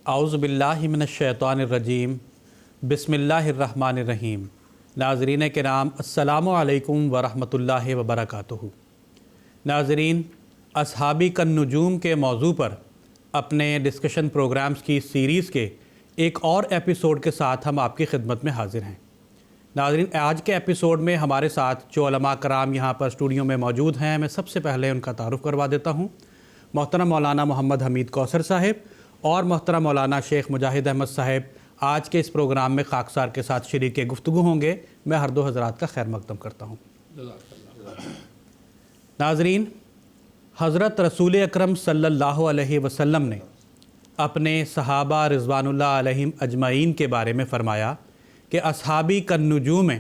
اعوذ باللہ من الشیطان الرجیم بسم اللہ الرحمن الرحیم۔ ناظرین کرام السلام علیکم ورحمۃ اللہ وبرکاتہ۔ ناظرین، اصحابی کالنجوم کے موضوع پر اپنے ڈسکشن پروگرامز کی سیریز کے ایک اور ایپیسوڈ کے ساتھ ہم آپ کی خدمت میں حاضر ہیں۔ ناظرین، آج کے ایپیسوڈ میں ہمارے ساتھ جو علماء کرام یہاں پر اسٹوڈیو میں موجود ہیں، میں سب سے پہلے ان کا تعارف کروا دیتا ہوں۔ محترم مولانا محمد حمید کوثر صاحب اور محترم مولانا شیخ مجاہد احمد صاحب آج کے اس پروگرام میں خاکسار کے ساتھ شریک گفتگو ہوں گے۔ میں ہر دو حضرات کا خیر مقدم کرتا ہوں۔ ناظرین، حضرت رسول اکرم صلی اللہ علیہ وسلم نے اپنے صحابہ رضوان اللہ علیہم اجمعین کے بارے میں فرمایا کہ اصحابی کالنجوم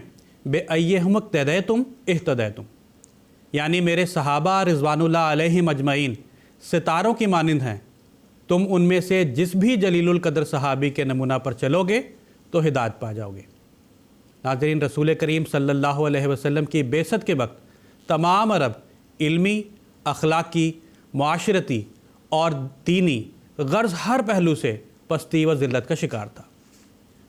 بأیہم اقتدیتم اہتدیتم، یعنی میرے صحابہ رضوان اللہ علیہم اجمعین ستاروں کی مانند ہیں، تم ان میں سے جس بھی جلیل القدر صحابی کے نمونہ پر چلو گے تو ہدایت پا جاؤ گے۔ ناظرین، رسول کریم صلی اللہ علیہ وسلم کی بعثت کے وقت تمام عرب علمی، اخلاقی، معاشرتی اور دینی غرض ہر پہلو سے پستی و ذلت کا شکار تھا،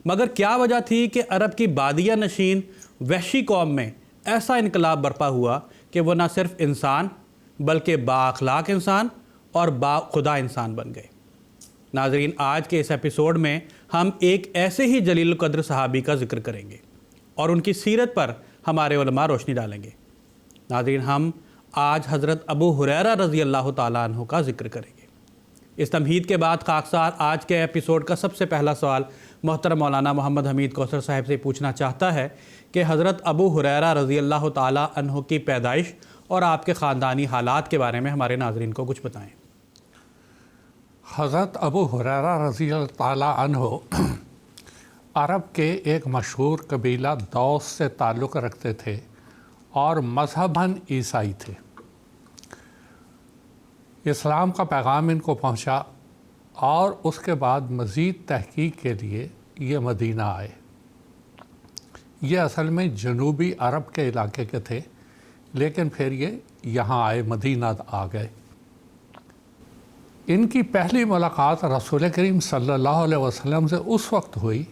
مگر کیا وجہ تھی کہ عرب کی بادیہ نشین وحشی قوم میں ایسا انقلاب برپا ہوا کہ وہ نہ صرف انسان بلکہ با اخلاق انسان اور با خدا انسان بن گئے۔ ناظرین، آج کے اس ایپیسوڈ میں ہم ایک ایسے ہی جلیل القدر صحابی کا ذکر کریں گے اور ان کی سیرت پر ہمارے علماء روشنی ڈالیں گے۔ ناظرین، ہم آج حضرت ابو ہریرہ رضی اللہ تعالیٰ عنہ کا ذکر کریں گے۔ اس تمہید کے بعد خاکسار آج کے ایپیسوڈ کا سب سے پہلا سوال محترم مولانا محمد حمید کوثر صاحب سے پوچھنا چاہتا ہے کہ حضرت ابو ہریرہ رضی اللہ تعالیٰ عنہ کی پیدائش اور آپ کے خاندانی حالات کے بارے میں ہمارے ناظرین کو کچھ بتائیں۔ حضرت ابو ہریرہ رضی اللہ تعالیٰ عنہ عرب کے ایک مشہور قبیلہ دوس سے تعلق رکھتے تھے اور مذہباً عیسائی تھے۔ اسلام کا پیغام ان کو پہنچا اور اس کے بعد مزید تحقیق کے لیے یہ مدینہ آئے۔ یہ اصل میں جنوبی عرب کے علاقے کے تھے، لیکن پھر یہ یہاں آئے، مدینہ آ گئے۔ ان کی پہلی ملاقات رسول کریم صلی اللہ علیہ وسلم سے اس وقت ہوئی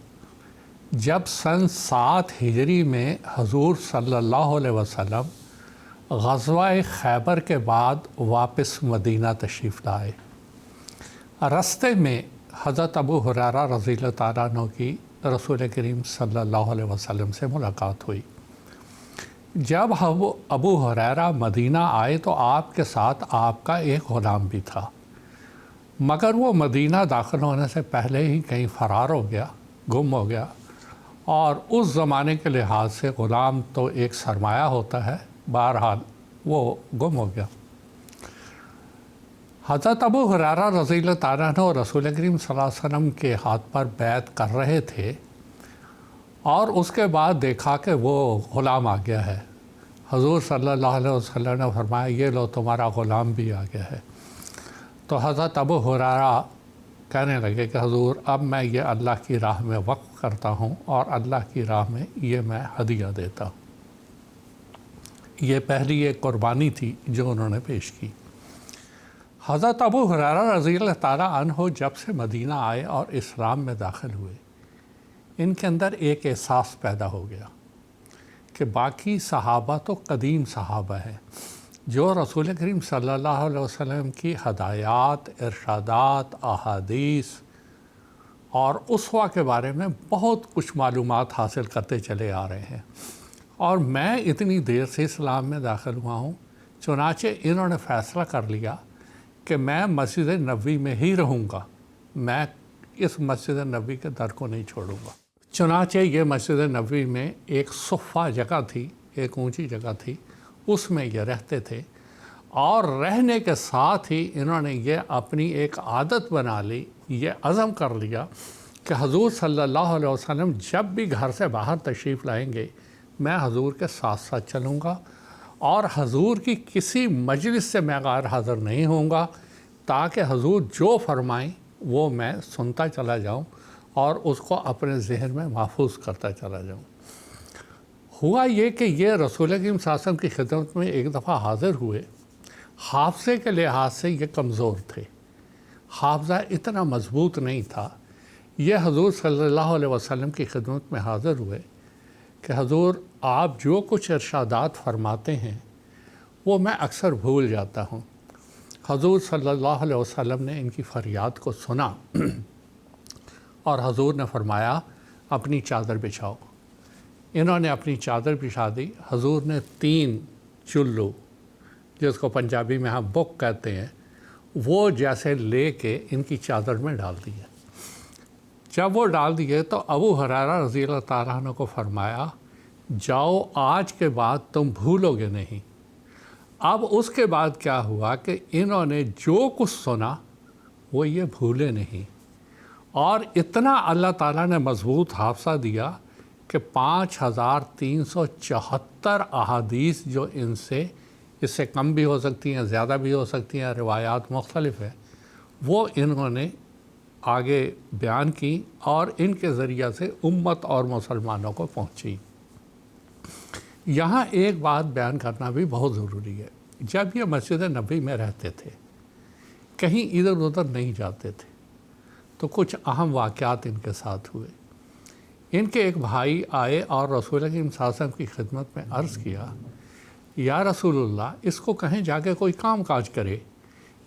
جب سن 7 ہجری میں حضور صلی اللہ علیہ وسلم غزوہ خیبر کے بعد واپس مدینہ تشریف لائے۔ رستے میں حضرت ابو ہریرہ رضی اللہ تعالیٰ عنہ کی رسول کریم صلی اللہ علیہ وسلم سے ملاقات ہوئی۔ جب ابو ہریرہ مدینہ آئے تو آپ کے ساتھ آپ کا ایک غلام بھی تھا، مگر وہ مدینہ داخل ہونے سے پہلے ہی کہیں فرار ہو گیا، گم ہو گیا، اور اس زمانے کے لحاظ سے غلام تو ایک سرمایہ ہوتا ہے، بہرحال وہ گم ہو گیا۔ حضرت ابو ہریرہ رضی اللہ تعالیٰ عنہ رسول کریم صلی اللہ علیہ وسلم کے ہاتھ پر بیعت کر رہے تھے اور اس کے بعد دیکھا کہ وہ غلام آ گیا ہے۔ حضور صلی اللہ علیہ وسلم نے فرمایا، یہ لو تمہارا غلام بھی آ گیا ہے۔ تو حضرت ابو ہریرہ کہنے لگے کہ حضور، اب میں یہ اللہ کی راہ میں وقف کرتا ہوں اور اللہ کی راہ میں یہ میں ہدیہ دیتا ہوں۔ یہ پہلی ایک قربانی تھی جو انہوں نے پیش کی۔ حضرت ابو ہریرہ رضی اللہ تعالیٰ عنہ جب سے مدینہ آئے اور اسلام میں داخل ہوئے، ان کے اندر ایک احساس پیدا ہو گیا کہ باقی صحابہ تو قدیم صحابہ ہیں جو رسول کریم صلی اللہ علیہ وسلم کی ہدایات، ارشادات، احادیث اور اسوہ کے بارے میں بہت کچھ معلومات حاصل کرتے چلے آ رہے ہیں، اور میں اتنی دیر سے اسلام میں داخل ہوا ہوں۔ چنانچہ انہوں نے فیصلہ کر لیا کہ میں مسجد نبوی میں ہی رہوں گا، میں اس مسجد نبوی کے در کو نہیں چھوڑوں گا۔ چنانچہ یہ مسجد نبوی میں ایک صفہ جگہ تھی، ایک اونچی جگہ تھی، اس میں یہ رہتے تھے، اور رہنے کے ساتھ ہی انہوں نے یہ اپنی ایک عادت بنا لی، یہ عزم کر لیا کہ حضور صلی اللہ علیہ وسلم جب بھی گھر سے باہر تشریف لائیں گے، میں حضور کے ساتھ ساتھ چلوں گا اور حضور کی کسی مجلس سے میں غیر حاضر نہیں ہوں گا، تاکہ حضور جو فرمائیں وہ میں سنتا چلا جاؤں اور اس کو اپنے ذہن میں محفوظ کرتا چلا جاؤں۔ ہوا یہ کہ یہ رسول کریم صلی اللہ علیہ وسلم کی خدمت میں ایک دفعہ حاضر ہوئے۔ حافظے کے لحاظ سے یہ کمزور تھے، حافظہ اتنا مضبوط نہیں تھا۔ یہ حضور صلی اللہ علیہ وسلم کی خدمت میں حاضر ہوئے کہ حضور آپ جو کچھ ارشادات فرماتے ہیں وہ میں اکثر بھول جاتا ہوں۔ حضور صلی اللہ علیہ وسلم نے ان کی فریاد کو سنا اور حضور نے فرمایا اپنی چادر بچھاؤ۔ انہوں نے اپنی چادر بچھا دی۔ حضور نے 3 چلو، جس کو پنجابی میں ہم بک کہتے ہیں، وہ جیسے لے کے ان کی چادر میں ڈال دیے۔ جب وہ ڈال دیے تو ابو ہریرہ رضی اللہ تعالیٰ عنہ کو فرمایا جاؤ آج کے بعد تم بھولو گے نہیں۔ اب اس کے بعد کیا ہوا کہ انہوں نے جو کچھ سنا وہ یہ بھولے نہیں، اور اتنا اللہ تعالیٰ نے مضبوط حافظہ دیا کہ 5374 احادیث جو ان سے، اس سے کم بھی ہو سکتی ہیں، زیادہ بھی ہو سکتی ہیں، روایات مختلف ہیں، وہ انہوں نے آگے بیان کی اور ان کے ذریعہ سے امت اور مسلمانوں کو پہنچی۔ یہاں ایک بات بیان کرنا بھی بہت ضروری ہے۔ جب یہ مسجد نبوی میں رہتے تھے، کہیں ادھر ادھر نہیں جاتے تھے، تو کچھ اہم واقعات ان کے ساتھ ہوئے۔ ان کے ایک بھائی آئے اور رسول اکرم صلی اللہ علیہ وسلم کی خدمت میں عرض کیا یا رسول اللہ اس کو کہیں جا کے کوئی کام کاج کرے،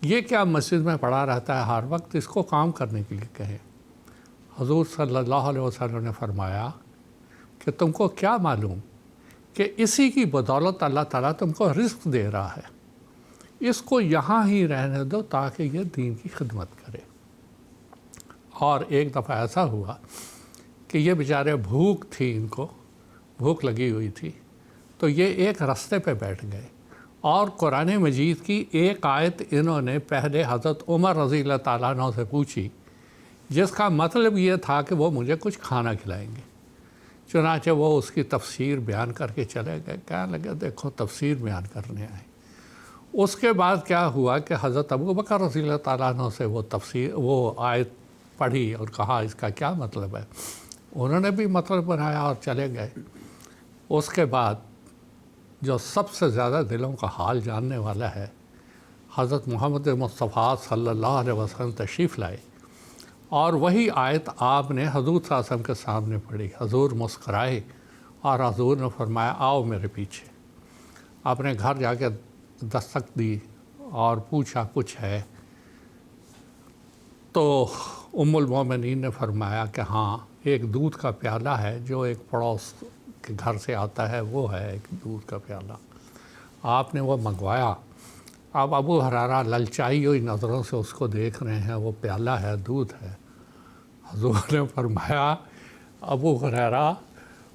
یہ کیا مسجد میں پڑا رہتا ہے ہر وقت، اس کو کام کرنے کے لیے کہیں۔ حضور صلی اللہ علیہ وسلم نے فرمایا کہ تم کو کیا معلوم کہ اسی کی بدولت اللہ تعالیٰ تم کو رزق دے رہا ہے، اس کو یہاں ہی رہنے دو تاکہ یہ دین کی خدمت کرے۔ اور ایک دفعہ ایسا ہوا کہ یہ بیچارے بھوک تھی، ان کو بھوک لگی ہوئی تھی، تو یہ ایک رستے پہ بیٹھ گئے اور قرآن مجید کی ایک آیت انہوں نے پہلے حضرت عمر رضی اللہ تعالیٰ عنہ سے پوچھی، جس کا مطلب یہ تھا کہ وہ مجھے کچھ کھانا کھلائیں گے۔ چنانچہ وہ اس کی تفسیر بیان کر کے چلے گئے، کہنے لگے دیکھو تفسیر بیان کرنے آئے۔ اس کے بعد کیا ہوا کہ حضرت ابو بکر رضی اللہ تعالیٰ عنہ سے وہ آیت پڑھی اور کہا اس کا کیا مطلب ہے، انہوں نے بھی مطلب بنایا اور چلے گئے۔ اس کے بعد جو سب سے زیادہ دلوں کا حال جاننے والا ہے، حضرت محمد مصطفیٰ صلی اللہ علیہ وسلم تشریف لائے اور وہی آیت آپ نے حضور صلی اللہ علیہ وسلم کے سامنے پڑھی۔ حضور مسکرائے اور حضور نے فرمایا آؤ میرے پیچھے۔ آپ نے گھر جا کے دستک دی اور پوچھا کچھ ہے، تو ام المومنین نے فرمایا کہ ہاں ایک دودھ کا پیالہ ہے جو ایک پڑوس کے گھر سے آتا ہے، وہ ہے ایک دودھ کا پیالہ۔ آپ نے وہ منگوایا۔ اب ابو ہریرہ للچائی ہوئی نظروں سے اس کو دیکھ رہے ہیں، وہ پیالہ ہے، دودھ ہے۔ حضور نے فرمایا ابو ہریرہ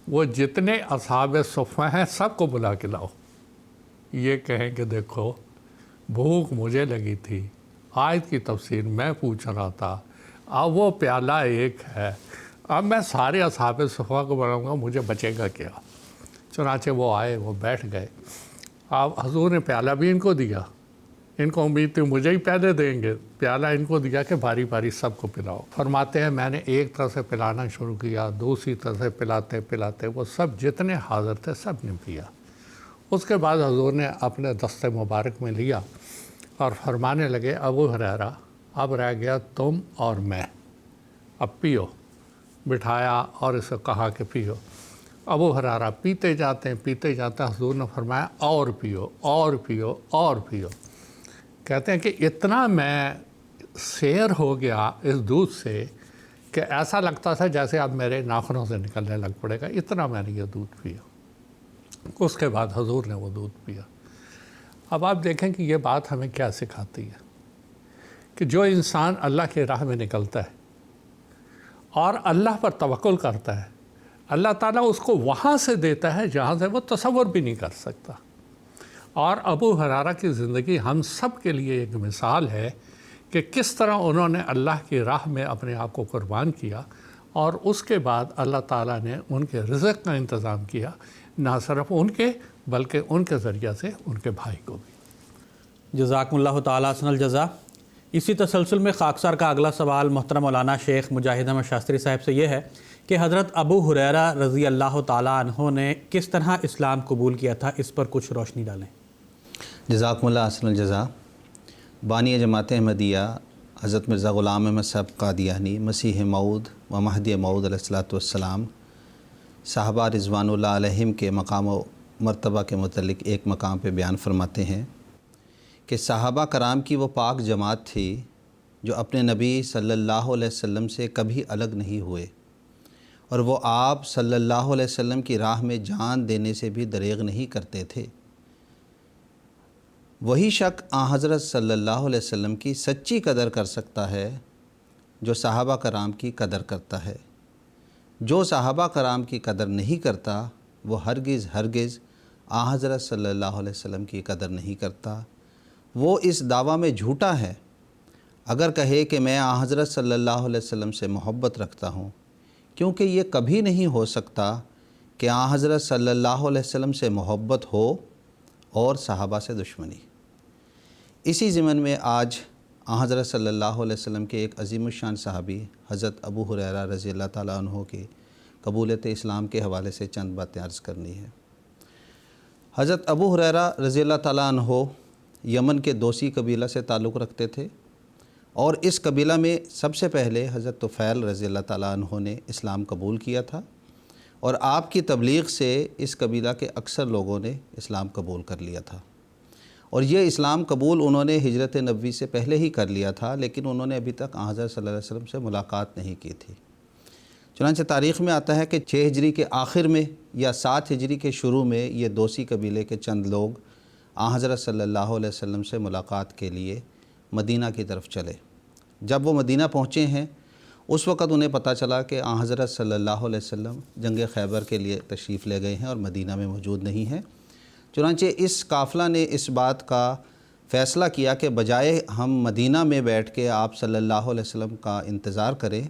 وہ جتنے اصحاب صفہ ہیں سب کو بلا کے لاؤ، یہ کہیں کہ دیکھو بھوک مجھے لگی تھی، آیت کی تفسیر میں پوچھ رہا تھا، اب وہ پیالہ ایک ہے، اب میں سارے اصحاب صفہ کو بلاؤں گا، مجھے بچے گا کیا۔ چنانچہ وہ آئے، وہ بیٹھ گئے۔ اب حضور نے پیالہ بھی ان کو دیا، ان کو امید تھی مجھے ہی پہلے دیں گے، پیالہ ان کو دیا کہ باری باری سب کو پلاؤ۔ فرماتے ہیں میں نے ایک طرح سے پلانا شروع کیا، دوسری طرح سے پلاتے پلاتے وہ سب جتنے حاضر تھے سب نے پیا۔ اس کے بعد حضور نے اپنے دست مبارک میں لیا اور فرمانے لگے ابو ہریرہ اب رہ گیا تم اور میں، اب پیو۔ بٹھایا اور اسے کہا کہ پیو۔ ابو ہریرہ پیتے جاتے ہیں، حضور نے فرمایا اور پیو اور پیو اور پیو۔ کہتے ہیں کہ اتنا میں سیر ہو گیا اس دودھ سے کہ ایسا لگتا تھا جیسے اب میرے ناخنوں سے نکلنے لگ پڑے گا، اتنا میں نے یہ دودھ پیا۔ اس کے بعد حضور نے وہ دودھ پیا۔ اب آپ دیکھیں کہ یہ بات ہمیں کیا سکھاتی ہے کہ جو انسان اللہ کی راہ میں نکلتا ہے اور اللہ پر توکل کرتا ہے، اللہ تعالیٰ اس کو وہاں سے دیتا ہے جہاں سے وہ تصور بھی نہیں کر سکتا۔ اور ابو ہریرہ کی زندگی ہم سب کے لیے ایک مثال ہے کہ کس طرح انہوں نے اللہ کی راہ میں اپنے آپ کو قربان کیا اور اس کے بعد اللہ تعالیٰ نے ان کے رزق کا انتظام کیا، نہ صرف ان کے بلکہ ان کے ذریعہ سے ان کے بھائی کو بھی۔ جزاکم اللہ تعالیٰ حسن الجزا۔ اسی تسلسل میں خاکسار کا اگلا سوال محترم مولانا شیخ مجاہد احمد شاستری صاحب سے یہ ہے کہ حضرت ابو ہریرہ رضی اللہ تعالیٰ عنہ نے کس طرح اسلام قبول کیا تھا، اس پر کچھ روشنی ڈالیں۔ جزاکم اللہ حسن الجزا۔ بانی جماعت احمدیہ حضرت مرزا غلام احمد صاحب قادیانی مسیح موعود و مہدی موعود علیہ الصلوۃ والسلام صحابہ رضوان اللہ علیہم کے مقام و مرتبہ کے متعلق ایک مقام پہ بیان فرماتے ہیں کہ صحابہ کرام کی وہ پاک جماعت تھی جو اپنے نبی صلی اللہ علیہ وسلم سے کبھی الگ نہیں ہوئے، اور وہ آپ صلی اللہ علیہ وسلم کی راہ میں جان دینے سے بھی دریغ نہیں کرتے تھے۔ وہی شخص حضرت صلی اللہ علیہ وسلم کی سچی قدر کر سکتا ہے جو صحابہ کرام کی قدر کرتا ہے۔ جو صحابہ کرام کی قدر نہیں کرتا وہ ہرگز حضرت صلی اللہ علیہ وسلم کی قدر نہیں کرتا۔ وہ اس دعویٰ میں جھوٹا ہے اگر کہے کہ میں حضرت صلی اللہ علیہ وسلم سے محبت رکھتا ہوں، کیونکہ یہ کبھی نہیں ہو سکتا کہ حضرت صلی اللہ علیہ وسلم سے محبت ہو اور صحابہ سے دشمنی۔ اسی ضمن میں آج حضرت صلی اللہ علیہ وسلم کے ایک عظیم الشان صحابی حضرت ابو ہریرہ رضی اللہ تعالیٰ عنہ کی قبولیت اسلام کے حوالے سے چند باتیں عرض کرنی ہے۔ حضرت ابو ہریرہ رضی اللہ تعالیٰ عنہ یمن کے دوسی قبیلہ سے تعلق رکھتے تھے، اور اس قبیلہ میں سب سے پہلے حضرت طفیل رضی اللہ تعالیٰ عنہ نے اسلام قبول کیا تھا، اور آپ کی تبلیغ سے اس قبیلہ کے اکثر لوگوں نے اسلام قبول کر لیا تھا۔ اور یہ اسلام قبول انہوں نے ہجرت نبوی سے پہلے ہی کر لیا تھا، لیکن انہوں نے ابھی تک حضرت صلی اللہ علیہ وسلم سے ملاقات نہیں کی تھی۔ چنانچہ تاریخ میں آتا ہے کہ 6 ہجری کے آخر میں یا 7 ہجری کے شروع میں یہ دوسی قبیلے کے چند لوگ حضرت صلی اللہ علیہ وسلم سے ملاقات کے لیے مدینہ کی طرف چلے۔ جب وہ مدینہ پہنچے ہیں اس وقت انہیں پتہ چلا کہ حضرت صلی اللہ علیہ وسلم جنگ خیبر کے لیے تشریف لے گئے ہیں اور مدینہ میں موجود نہیں ہیں۔ چنانچہ اس قافلہ نے اس بات کا فیصلہ کیا کہ بجائے ہم مدینہ میں بیٹھ کے آپ صلی اللہ علیہ وسلم کا انتظار کریں،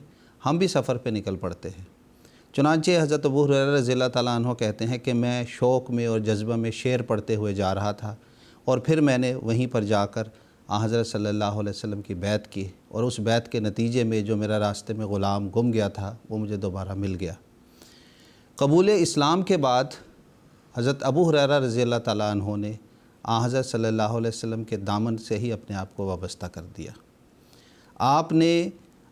ہم بھی سفر پہ نکل پڑتے ہیں۔ چنانچہ حضرت ابو ہریرہ رضی اللہ تعالیٰ عنہ کہتے ہیں کہ میں شوق میں اور جذبہ میں شعر پڑھتے ہوئے جا رہا تھا، اور پھر میں نے وہیں پر جا کر حضرت صلی اللہ علیہ وسلم کی بیعت کی، اور اس بیعت کے نتیجے میں جو میرا راستے میں غلام گم گیا تھا وہ مجھے دوبارہ مل گیا۔ قبول اسلام کے بعد حضرت ابو ہریرہ رضی اللہ تعالیٰ عنہ نے حضرت صلی اللہ علیہ وسلم کے دامن سے ہی اپنے آپ کو وابستہ کر دیا۔ آپ نے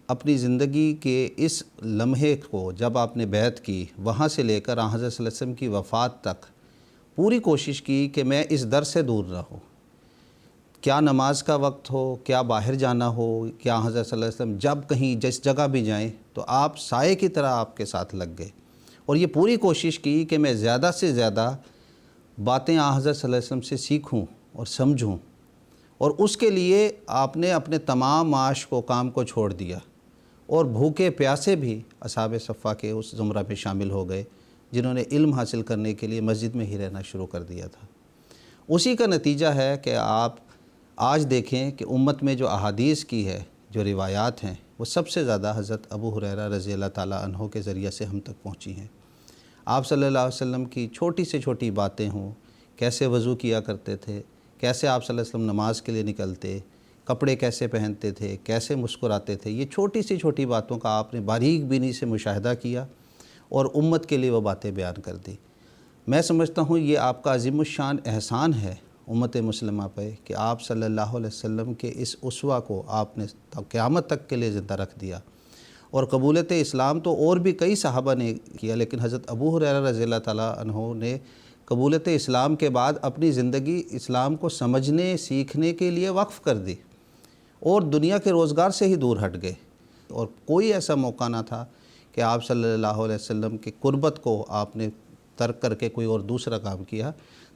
اپنی زندگی کے اس لمحے کو جب آپ نے بیعت کی، وہاں سے لے کر حضرت صلی اللہ علیہ وسلم کی وفات تک پوری کوشش کی کہ میں اس در سے دور نہ ہوں۔ کیا نماز کا وقت ہو، کیا باہر جانا ہو، کیا حضرت صلی اللہ علیہ وسلم جب کہیں جس جگہ بھی جائیں تو آپ سائے کی طرح آپ کے ساتھ لگ گئے، اور یہ پوری کوشش کی کہ میں زیادہ سے زیادہ باتیں حضرت صلی اللہ علیہ وسلم سے سیکھوں اور سمجھوں، اور اس کے لیے آپ نے اپنے تمام معاش کو کام کو چھوڑ دیا، اور بھوکے پیاسے بھی اصحاب صفہ کے اس زمرہ میں شامل ہو گئے جنہوں نے علم حاصل کرنے کے لیے مسجد میں ہی رہنا شروع کر دیا تھا۔ اسی کا نتیجہ ہے کہ آپ آج دیکھیں کہ امت میں جو احادیث کی ہے، جو روایات ہیں، وہ سب سے زیادہ حضرت ابو ہریرہ رضی اللہ تعالیٰ عنہ کے ذریعہ سے ہم تک پہنچی ہیں۔ آپ صلی اللہ علیہ وسلم کی چھوٹی سے چھوٹی باتیں ہوں، کیسے وضو کیا کرتے تھے، کیسے آپ صلی اللہ علیہ وسلم نماز کے لیے نکلتے، کپڑے کیسے پہنتے تھے، کیسے مسکراتے تھے، یہ چھوٹی سی چھوٹی باتوں کا آپ نے باریک بینی سے مشاہدہ کیا اور امت کے لیے وہ باتیں بیان کر دی۔ میں سمجھتا ہوں یہ آپ کا عظیم الشان احسان ہے امت مسلمہ پہ کہ آپ صلی اللہ علیہ وسلم کے اس اسوہ کو آپ نے قیامت تک کے لیے زندہ رکھ دیا۔ اور قبولیت اسلام تو اور بھی کئی صحابہ نے کیا، لیکن حضرت ابو ہریرہ رضی اللہ تعالیٰ عنہ نے قبولیت اسلام کے بعد اپنی زندگی اسلام کو سمجھنے سیکھنے کے لیے وقف کر دی، اور دنیا کے روزگار سے ہی دور ہٹ گئے، اور کوئی ایسا موقع نہ تھا کہ آپ صلی اللہ علیہ وسلم کی قربت کو آپ نے ترک کر کے کوئی اور دوسرا کام کیا۔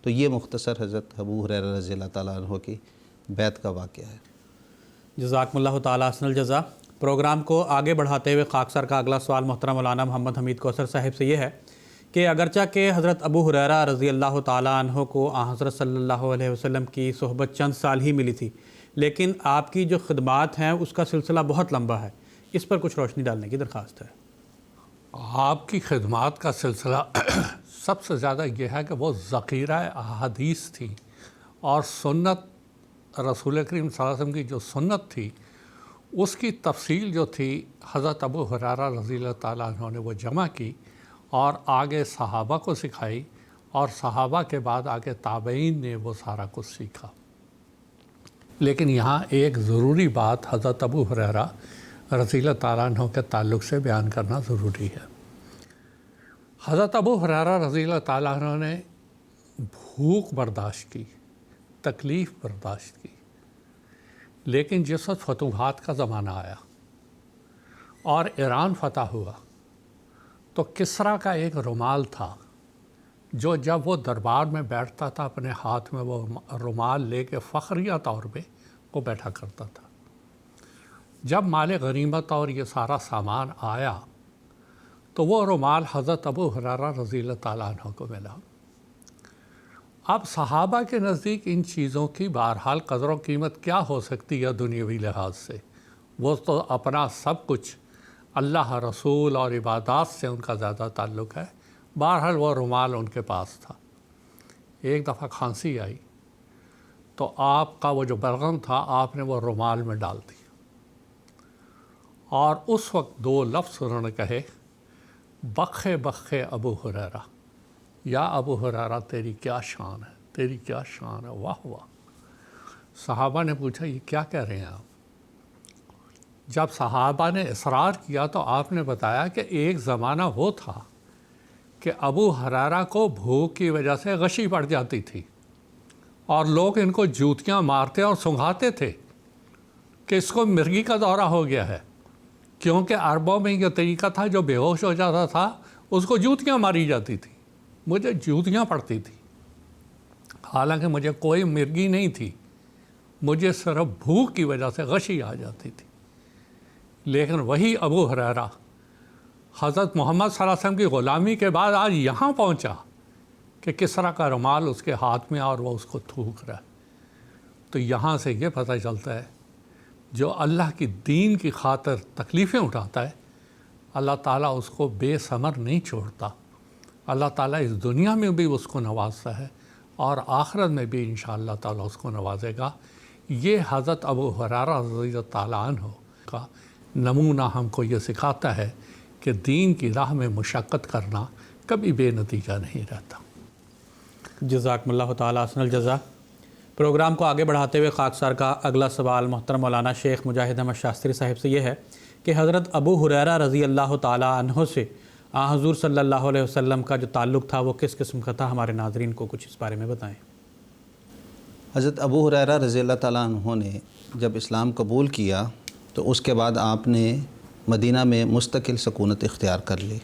تو یہ مختصر حضرت ابو ہریرہ رضی اللہ تعالیٰ عنہ کی بیعت کا واقعہ ہے۔ جزاکم اللہ تعالیٰ احسن الجزا۔ پروگرام کو آگے بڑھاتے ہوئے خاکسار کا اگلا سوال محترم مولانا محمد حمید کوثر صاحب سے یہ ہے کہ اگرچہ کہ حضرت ابو ہریرہ رضی اللہ تعالیٰ عنہ کو حضرت صلی اللہ علیہ وسلم کی صحبت چند سال ہی ملی تھی، لیکن آپ کی جو خدمات ہیں اس کا سلسلہ بہت لمبا ہے، اس پر کچھ روشنی ڈالنے کی درخواست ہے۔ آپ کی خدمات کا سلسلہ سب سے زیادہ یہ ہے کہ وہ ذخیرہ احادیث تھی، اور سنت رسول کریم صلی اللہ علیہ وسلم کی جو سنت تھی اس کی تفصیل جو تھی حضرت ابو ہریرہ رضی اللہ تعالیٰ عنہ نے وہ جمع کی اور آگے صحابہ کو سکھائی، اور صحابہ کے بعد آگے تابعین نے وہ سارا کچھ سیکھا۔ لیکن یہاں ایک ضروری بات حضرت ابو ہریرہ رضی اللہ تعالیٰ عنہ کے تعلق سے بیان کرنا ضروری ہے۔ حضرت ابو ہریرہ رضی اللہ تعالیٰ عنہ نے بھوک برداشت کی، تکلیف برداشت کی، لیکن جس وقت فتوحات کا زمانہ آیا اور ایران فتح ہوا تو کسریٰ کا ایک رومال تھا جو جب وہ دربار میں بیٹھتا تھا اپنے ہاتھ میں وہ رومال لے کے فخریہ طور پہ وہ بیٹھا کرتا تھا۔ جب مال غنیمت اور یہ سارا سامان آیا تو وہ رومال حضرت ابو ہریرہ رضی اللہ تعالیٰ عنہ کو ملا۔ اب صحابہ کے نزدیک ان چیزوں کی بہرحال قدر و قیمت کیا ہو سکتی ہے دنیاوی لحاظ سے، وہ تو اپنا سب کچھ اللہ رسول اور عبادات سے ان کا زیادہ تعلق ہے۔ بہرحال وہ رومال ان کے پاس تھا۔ ایک دفعہ کھانسی آئی تو آپ کا وہ جو بلغم تھا آپ نے وہ رومال میں ڈال دیا، اور اس وقت دو لفظ انہوں نے کہے، بخے بخے ابو ہریرہ، یا ابو ہریرہ تیری کیا شان ہے، تیری کیا شان ہے، واہ واہ۔ صحابہ نے پوچھا یہ کیا کہہ رہے ہیں آپ؟ جب صحابہ نے اصرار کیا تو آپ نے بتایا کہ ایک زمانہ وہ تھا کہ ابو ہریرہ کو بھوک کی وجہ سے غشی پڑ جاتی تھی اور لوگ ان کو جوتیاں مارتے اور سنگھاتے تھے کہ اس کو مرگی کا دورہ ہو گیا ہے، کیونکہ عربوں میں یہ طریقہ تھا جو بے ہوش ہو جاتا تھا اس کو جوتیاں ماری جاتی تھی۔ مجھے جوتیاں پڑتی تھی، حالانکہ مجھے کوئی مرگی نہیں تھی، مجھے صرف بھوک کی وجہ سے غشی آ جاتی تھی۔ لیکن وہی ابو ہریرہ حضرت محمد صلی اللہ علیہ وسلم کی غلامی کے بعد آج یہاں پہنچا کہ کسریٰ کا رومال اس کے ہاتھ میں اور وہ اس کو تھوک رہا ہے۔ تو یہاں سے یہ پتہ چلتا ہے جو اللہ کی دین کی خاطر تکلیفیں اٹھاتا ہے اللہ تعالیٰ اس کو بے ثمر نہیں چھوڑتا۔ اللہ تعالیٰ اس دنیا میں بھی اس کو نوازتا ہے اور آخرت میں بھی انشاءاللہ تعالیٰ اس کو نوازے گا۔ یہ حضرت ابو ہریرہ رضی اللہ تعالیٰ عنہ کا نمونہ ہم کو یہ سکھاتا ہے کہ دین کی راہ میں مشقت کرنا کبھی بے نتیجہ نہیں رہتا۔ جزاکم اللہ تعالیٰ احسن الجزا۔ پروگرام کو آگے بڑھاتے ہوئے خاکسار کا اگلا سوال محترم مولانا شیخ مجاہد احمد شاستری صاحب سے یہ ہے کہ حضرت ابو ہریرہ رضی اللہ تعالیٰ عنہ سے حضور صلی اللہ علیہ وسلم کا جو تعلق تھا وہ کس قسم کا تھا؟ ہمارے ناظرین کو کچھ اس بارے میں بتائیں۔ حضرت ابو ہریرہ رضی اللہ تعالیٰ عنہ نے جب اسلام قبول کیا تو اس کے بعد آپ نے مدینہ میں مستقل سکونت اختیار کر لی،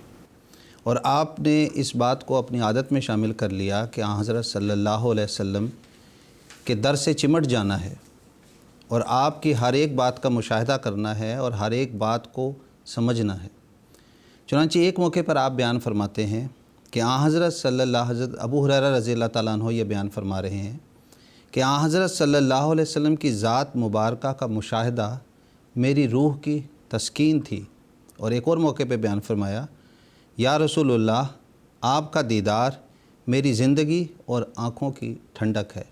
اور آپ نے اس بات کو اپنی عادت میں شامل کر لیا کہ حضرت صلی اللہ علیہ وسلم کے در سے چمٹ جانا ہے اور آپ کی ہر ایک بات کا مشاہدہ کرنا ہے اور ہر ایک بات کو سمجھنا ہے۔ چنانچہ ایک موقع پر آپ بیان فرماتے ہیں کہ حضرت ابو ہریرہ رضی اللہ تعالیٰ عنہ یہ بیان فرما رہے ہیں کہ حضرت صلی اللہ علیہ وسلم کی ذات مبارکہ کا مشاہدہ میری روح کی تسکین تھی، اور ایک اور موقع پہ بیان فرمایا، یا رسول اللہ آپ کا دیدار میری زندگی اور آنکھوں کی ٹھنڈک ہے۔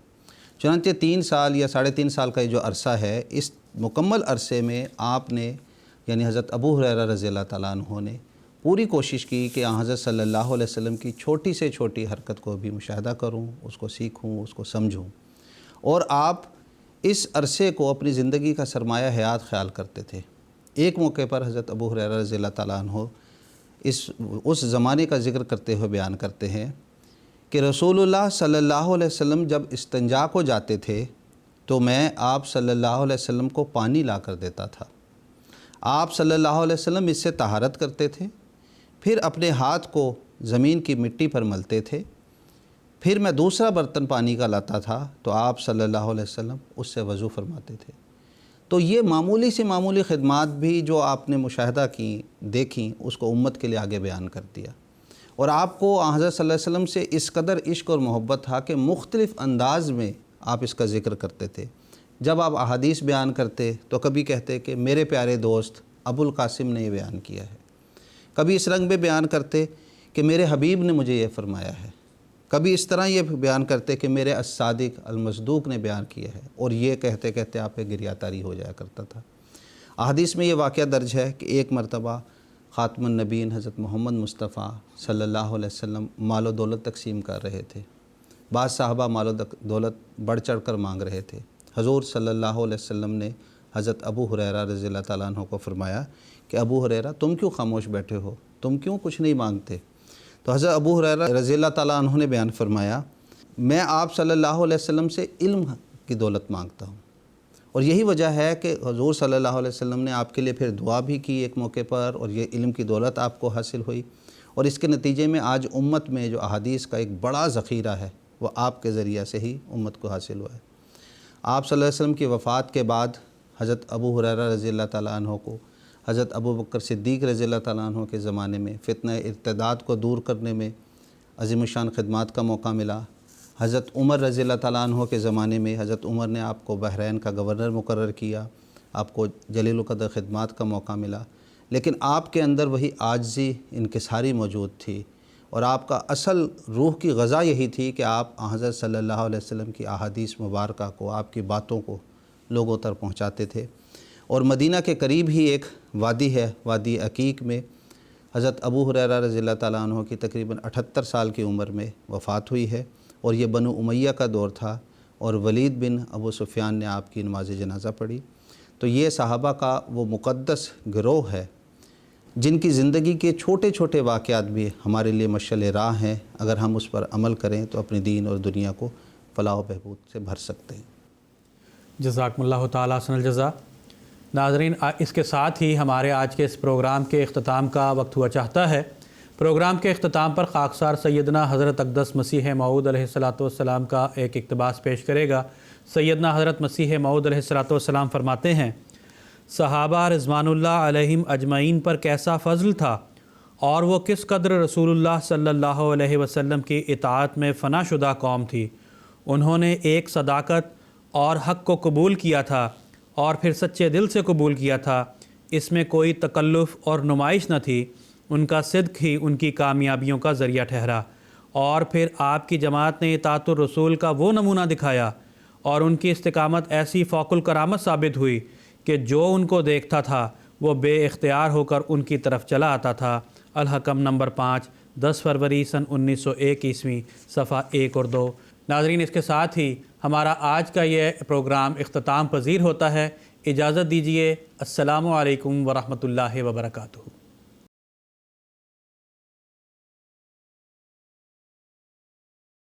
چنانچہ 3 سال یا 3.5 سال کا یہ جو عرصہ ہے، اس مکمل عرصے میں آپ نے یعنی حضرت ابو ہریرہ رضی اللہ تعالیٰ عنہ نے پوری کوشش کی کہ حضرت صلی اللہ علیہ وسلم کی چھوٹی سے چھوٹی حرکت کو بھی مشاہدہ کروں، اس کو سیکھوں، اس کو سمجھوں، اور آپ اس عرصے کو اپنی زندگی کا سرمایہ حیات خیال کرتے تھے۔ ایک موقع پر حضرت ابو ہریرہ رضی اللہ تعالیٰ عنہ اس زمانے کا ذکر کرتے ہوئے بیان کرتے ہیں کہ رسول اللہ صلی اللہ علیہ وسلم جب استنجا کو جاتے تھے تو میں آپ صلی اللہ علیہ وسلم کو پانی لا کر دیتا تھا۔ آپ صلی اللہ علیہ وسلم اس سے طہارت کرتے تھے، پھر اپنے ہاتھ کو زمین کی مٹی پر ملتے تھے، پھر میں دوسرا برتن پانی کا لاتا تھا تو آپ صلی اللہ علیہ وسلم اس سے وضو فرماتے تھے۔ تو یہ معمولی سے معمولی خدمات بھی جو آپ نے مشاہدہ کی، دیکھیں، اس کو امت کے لیے آگے بیان کر دیا، اور آپ کو حضرت صلی اللہ علیہ وسلم سے اس قدر عشق اور محبت تھا کہ مختلف انداز میں آپ اس کا ذکر کرتے تھے۔ جب آپ احادیث بیان کرتے تو کبھی کہتے کہ میرے پیارے دوست ابو القاسم نے یہ بیان کیا ہے، کبھی اس رنگ میں بیان کرتے کہ میرے حبیب نے مجھے یہ فرمایا ہے، کبھی اس طرح یہ بیان کرتے کہ میرے الصادق المصدوق نے بیان کیا ہے، اور یہ کہتے کہتے آپ پہ گریہ طاری ہو جایا کرتا تھا۔ احادیث میں یہ واقعہ درج ہے کہ ایک مرتبہ خاتم النبیین حضرت محمد مصطفیٰ صلی اللہ علیہ وسلم مال و دولت تقسیم کر رہے تھے۔ بعض صحابہ مال و دولت بڑھ چڑھ کر مانگ رہے تھے۔ حضور صلی اللہ علیہ وسلم نے حضرت ابو ہریرہ رضی اللہ تعالیٰ عنہ کو فرمایا کہ ابو ہریرہ تم کیوں خاموش بیٹھے ہو، تم کیوں کچھ نہیں مانگتے؟ تو حضرت ابو ہریرہ رضی اللہ تعالیٰ عنہ نے بیان فرمایا، میں آپ صلی اللہ علیہ وسلم سے علم کی دولت مانگتا ہوں، اور یہی وجہ ہے کہ حضور صلی اللہ علیہ وسلم نے آپ کے لیے پھر دعا بھی کی ایک موقع پر، اور یہ علم کی دولت آپ کو حاصل ہوئی، اور اس کے نتیجے میں آج امت میں جو احادیث کا ایک بڑا ذخیرہ ہے وہ آپ کے ذریعہ سے ہی امت کو حاصل ہوا ہے۔ آپ صلی اللہ علیہ وسلم کی وفات کے بعد حضرت ابو ہریرہ رضی اللہ تعالیٰ عنہ کو حضرت ابو بکر صدیق رضی اللہ تعالیٰ عنہ کے زمانے میں فتنہ ارتداد کو دور کرنے میں عظیم الشان خدمات کا موقع ملا۔ حضرت عمر رضی اللہ تعالیٰ عنہ کے زمانے میں حضرت عمر نے آپ کو بحرین کا گورنر مقرر کیا، آپ کو جلیل القدر خدمات کا موقع ملا، لیکن آپ کے اندر وہی عاجزی انکساری موجود تھی، اور آپ کا اصل روح کی غذا یہی تھی کہ آپ حضرت صلی اللہ علیہ وسلم کی احادیث مبارکہ کو، آپ کی باتوں کو لوگوں تک پہنچاتے تھے۔ اور مدینہ کے قریب ہی ایک وادی ہے، وادی عقیق میں حضرت ابو ہریرہ رضی اللہ تعالیٰ عنہ کی تقریباً 78 سال کی عمر میں وفات ہوئی ہے، اور یہ بنو امیہ کا دور تھا، اور ولید بن ابو سفیان نے آپ کی نماز جنازہ پڑھی۔ تو یہ صحابہ کا وہ مقدس گروہ ہے جن کی زندگی کے چھوٹے چھوٹے واقعات بھی ہمارے لیے مشعل راہ ہیں، اگر ہم اس پر عمل کریں تو اپنی دین اور دنیا کو فلاح و بہبود سے بھر سکتے ہیں۔ جزاکم اللہ تعالیٰ حسن الجزا۔ ناظرین، اس کے ساتھ ہی ہمارے آج کے اس پروگرام کے اختتام کا وقت ہوا چاہتا ہے۔ پروگرام کے اختتام پر خاکسار سیدنا حضرت اقدس مسیح موعود علیہ السلام کا ایک اقتباس پیش کرے گا۔ سیدنا حضرت مسیح موعود علیہ السلام فرماتے ہیں، صحابہ رضوان اللہ علیہم اجمعین پر کیسا فضل تھا، اور وہ کس قدر رسول اللہ صلی اللہ علیہ وسلم کی اطاعت میں فنا شدہ قوم تھی۔ انہوں نے ایک صداقت اور حق کو قبول کیا تھا، اور پھر سچے دل سے قبول کیا تھا۔ اس میں کوئی تکلف اور نمائش نہ تھی، ان کا صدق ہی ان کی کامیابیوں کا ذریعہ ٹھہرا۔ اور پھر آپ کی جماعت نے اطاعت الرسول کا وہ نمونہ دکھایا، اور ان کی استقامت ایسی فوق الکرامت ثابت ہوئی کہ جو ان کو دیکھتا تھا وہ بے اختیار ہو کر ان کی طرف چلا آتا تھا۔ الحکم نمبر 5، 10 فروری سن 1901 عیسوی، صفحہ 1 اور 2۔ ناظرین، اس کے ساتھ ہی ہمارا آج کا یہ پروگرام اختتام پذیر ہوتا ہے۔ اجازت دیجیے۔ السلام علیکم ورحمۃ اللہ وبرکاتہ۔